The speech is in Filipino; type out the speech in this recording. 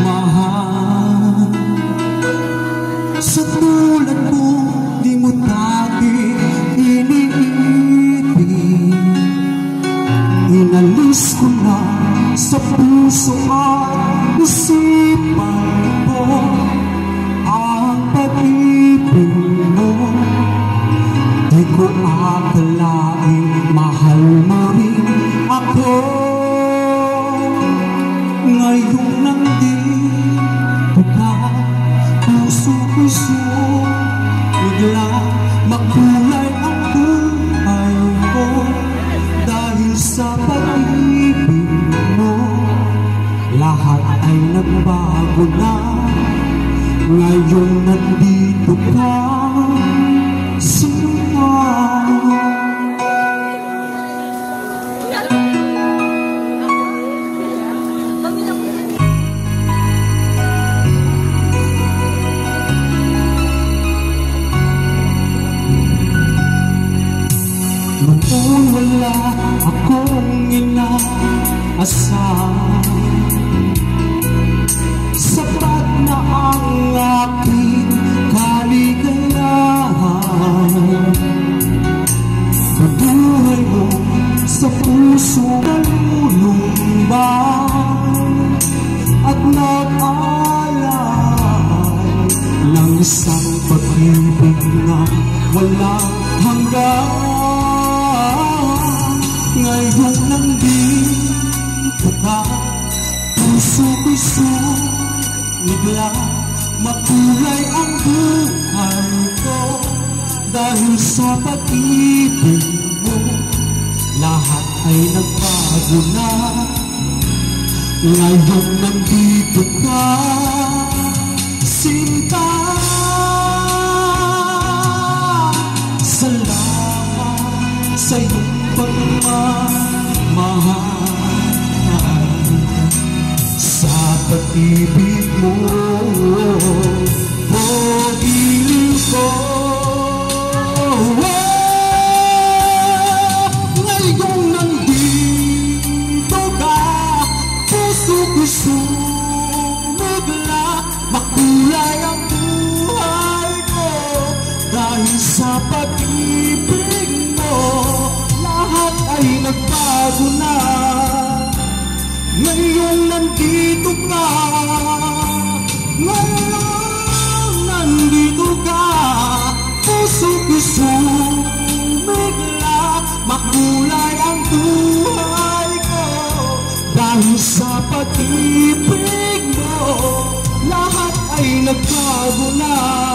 mahal. Sa tulad mo, di mo dati iniibig. Inalis ko na sa puso at isipan ko ang pag-ibig mo. Di ko akalaing mahal mo rin ako. Ngayon nandito ka, puso-puso, bigla makulay ang buhay ko. Dahil sa pag-ibig mo, lahat ay nagbago na. Ngayon nandito ka, noon wala akong inaasam, sapat na ang aking kaligayahan. Buhay mo sa puso nalulumbang at nag-alay ng isang pag-ibig na walang hanggan. Ngayon nandito ka, puso-puso, bigla makulay ang buhay ko. Dahil sa pag-ibig mo, lahat ay nagbago na. Ngayon nandito ka, sinta. Salamat sa iyong pagmamahal, sa pag-ibig mo, pag-ibig ko. Ngayon nandito ka, puso-puso, bigla makulay ang buhay ko. Dahil sa pag-ibig mo, lahat ay nagbago na. Ngayon nandito ka, ngayon nandito ka, puso-puso, bigla makulay ang buhay ko. Dahil sa pag-ibig mo, lahat ay nagbago na.